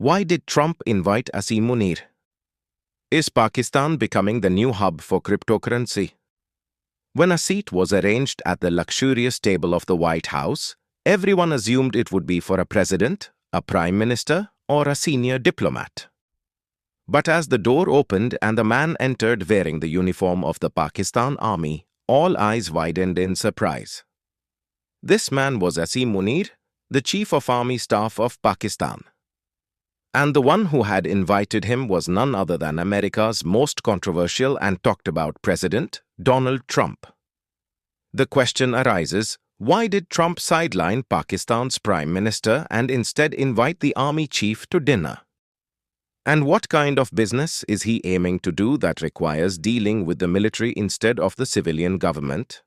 Why did Trump invite Asim Munir? Is Pakistan becoming the new hub for cryptocurrency? When a seat was arranged at the luxurious table of the White House, everyone assumed it would be for a president, a prime minister, or a senior diplomat. But as the door opened and the man entered wearing the uniform of the Pakistan Army, all eyes widened in surprise. This man was Asim Munir, the Chief of Army Staff of Pakistan. And the one who had invited him was none other than America's most controversial and talked about President, Donald Trump. The question arises, why did Trump sideline Pakistan's Prime Minister and instead invite the army chief to dinner? And what kind of business is he aiming to do that requires dealing with the military instead of the civilian government?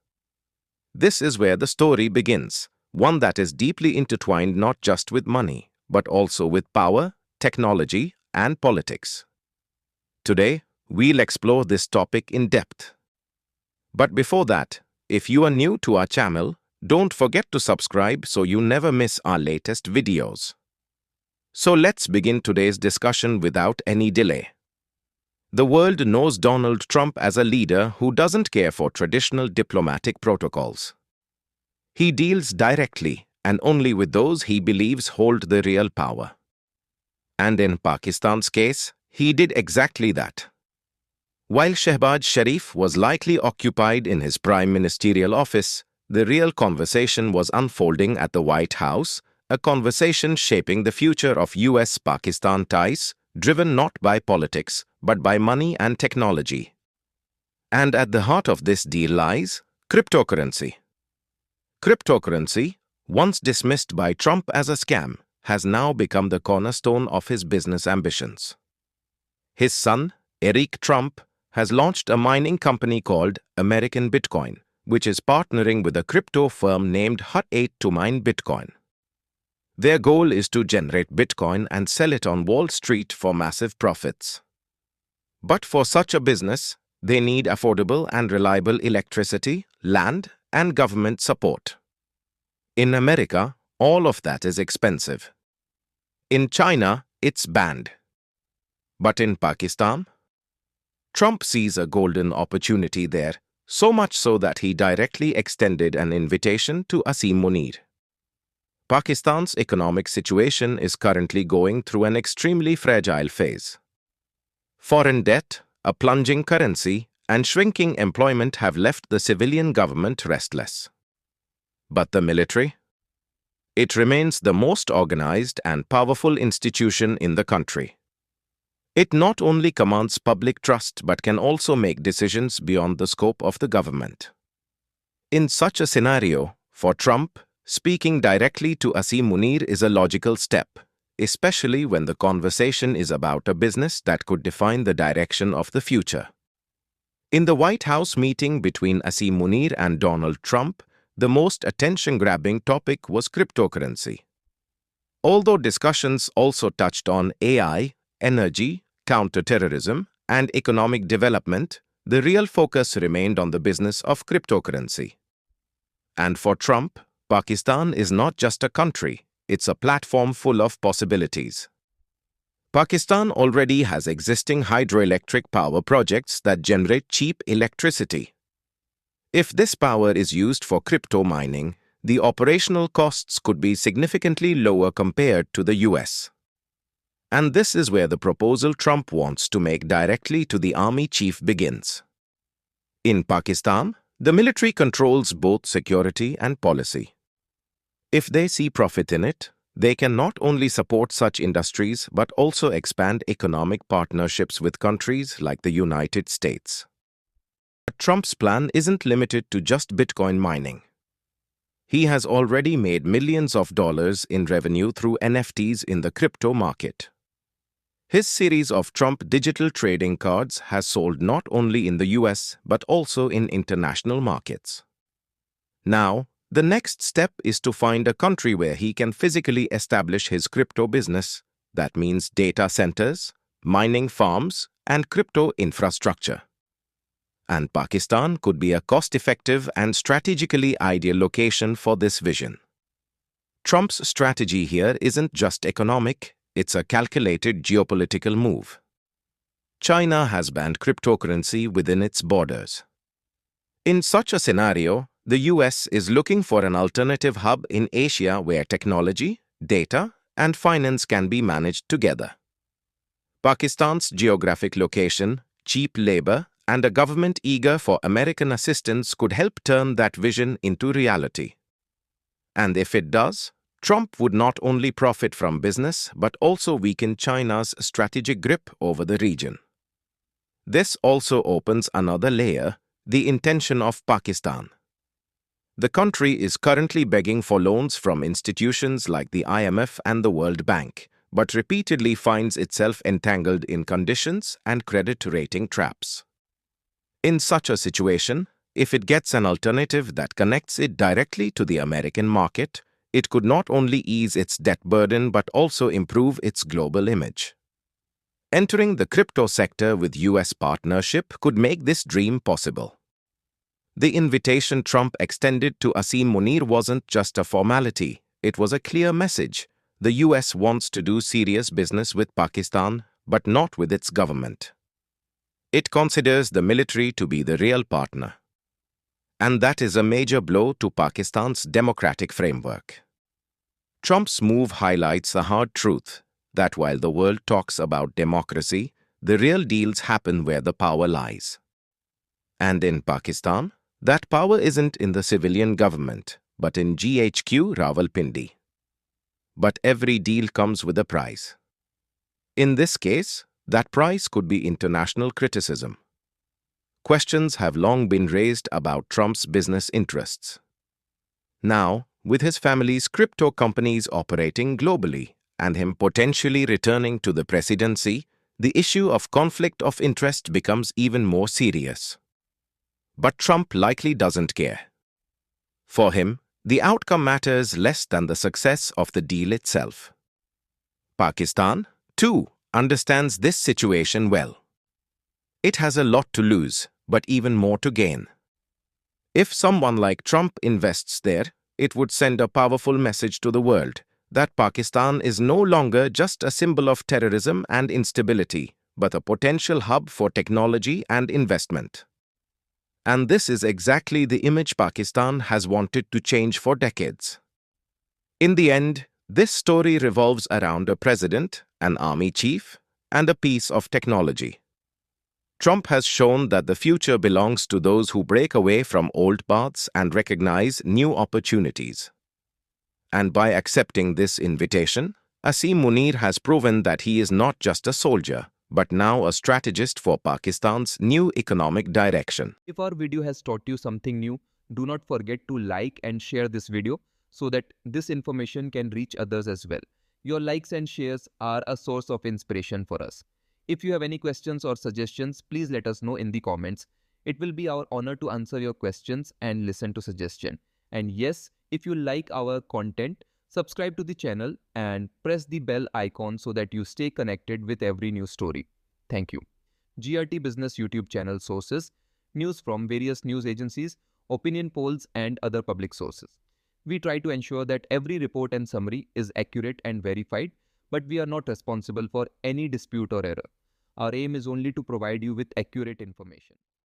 This is where the story begins, one that is deeply intertwined not just with money, but also with power, technology, and politics. Today, we'll explore this topic in depth. But before that, if you are new to our channel, don't forget to subscribe so you never miss our latest videos. So let's begin today's discussion without any delay. The world knows Donald Trump as a leader who doesn't care for traditional diplomatic protocols. He deals directly and only with those he believes hold the real power. And in Pakistan's case, he did exactly that. While Shehbaz Sharif was likely occupied in his prime ministerial office, the real conversation was unfolding at the White House, a conversation shaping the future of US-Pakistan ties, driven not by politics, but by money and technology. And at the heart of this deal lies cryptocurrency. Cryptocurrency, once dismissed by Trump as a scam, has now become the cornerstone of his business ambitions. His son, Eric Trump, has launched a mining company called American Bitcoin, which is partnering with a crypto firm named Hut8 to mine Bitcoin. Their goal is to generate Bitcoin and sell it on Wall Street for massive profits. But for such a business, they need affordable and reliable electricity, land, and government support. In America, all of that is expensive. In China, it's banned. But in Pakistan, Trump sees a golden opportunity there, so much so that he directly extended an invitation to Asim Munir. Pakistan's economic situation is currently going through an extremely fragile phase. Foreign debt, a plunging currency, and shrinking employment have left the civilian government restless. But the military? It remains the most organized and powerful institution in the country. It not only commands public trust but can also make decisions beyond the scope of the government. In such a scenario, for Trump, speaking directly to Asim Munir is a logical step, especially when the conversation is about a business that could define the direction of the future. In the White House meeting between Asim Munir and Donald Trump, the most attention-grabbing topic was cryptocurrency. Although discussions also touched on AI, energy, counter-terrorism, and economic development, the real focus remained on the business of cryptocurrency. And for Trump, Pakistan is not just a country, it's a platform full of possibilities. Pakistan already has existing hydroelectric power projects that generate cheap electricity. If this power is used for crypto mining, the operational costs could be significantly lower compared to the US. And this is where the proposal Trump wants to make directly to the army chief begins. In Pakistan, the military controls both security and policy. If they see profit in it, they can not only support such industries but also expand economic partnerships with countries like the United States. But Trump's plan isn't limited to just Bitcoin mining. He has already made millions of dollars in revenue through NFTs in the crypto market. His series of Trump digital trading cards has sold not only in the US but also in international markets. Now, the next step is to find a country where he can physically establish his crypto business. That means data centers, mining farms, and crypto infrastructure. And Pakistan could be a cost-effective and strategically ideal location for this vision. Trump's strategy here isn't just economic, it's a calculated geopolitical move. China has banned cryptocurrency within its borders. In such a scenario, the US is looking for an alternative hub in Asia where technology, data, and finance can be managed together. Pakistan's geographic location, cheap labor, and a government eager for American assistance could help turn that vision into reality. And if it does, Trump would not only profit from business but also weaken China's strategic grip over the region. This also opens another layer, the intention of Pakistan. The country is currently begging for loans from institutions like the IMF and the World Bank, but repeatedly finds itself entangled in conditions and credit rating traps. In such a situation, if it gets an alternative that connects it directly to the American market, it could not only ease its debt burden but also improve its global image. Entering the crypto sector with US partnership could make this dream possible. The invitation Trump extended to Asim Munir wasn't just a formality, it was a clear message. The US wants to do serious business with Pakistan, but not with its government. It considers the military to be the real partner. And that is a major blow to Pakistan's democratic framework. Trump's move highlights the hard truth that while the world talks about democracy, the real deals happen where the power lies. And in Pakistan, that power isn't in the civilian government, but in GHQ Rawalpindi. But every deal comes with a price. In this case, that price could be international criticism. Questions have long been raised about Trump's business interests. Now, with his family's crypto companies operating globally and him potentially returning to the presidency, the issue of conflict of interest becomes even more serious. But Trump likely doesn't care. For him, the outcome matters less than the success of the deal itself. Pakistan, too, understands this situation well. It has a lot to lose, but even more to gain. If someone like Trump invests there, it would send a powerful message to the world that Pakistan is no longer just a symbol of terrorism and instability, but a potential hub for technology and investment. And this is exactly the image Pakistan has wanted to change for decades. In the end, this story revolves around a president, an army chief, and a piece of technology. Trump has shown that the future belongs to those who break away from old paths and recognize new opportunities. And by accepting this invitation, Asim Munir has proven that he is not just a soldier, but now a strategist for Pakistan's new economic direction. If our video has taught you something new, do not forget to like and share this video so that this information can reach others as well. Your likes and shares are a source of inspiration for us. If you have any questions or suggestions, please let us know in the comments. It will be our honor to answer your questions and listen to suggestions. And yes, if you like our content, subscribe to the channel and press the bell icon so that you stay connected with every new story. Thank you. GRT Business YouTube channel sources, news from various news agencies, opinion polls and other public sources. We try to ensure that every report and summary is accurate and verified, but we are not responsible for any dispute or error. Our aim is only to provide you with accurate information.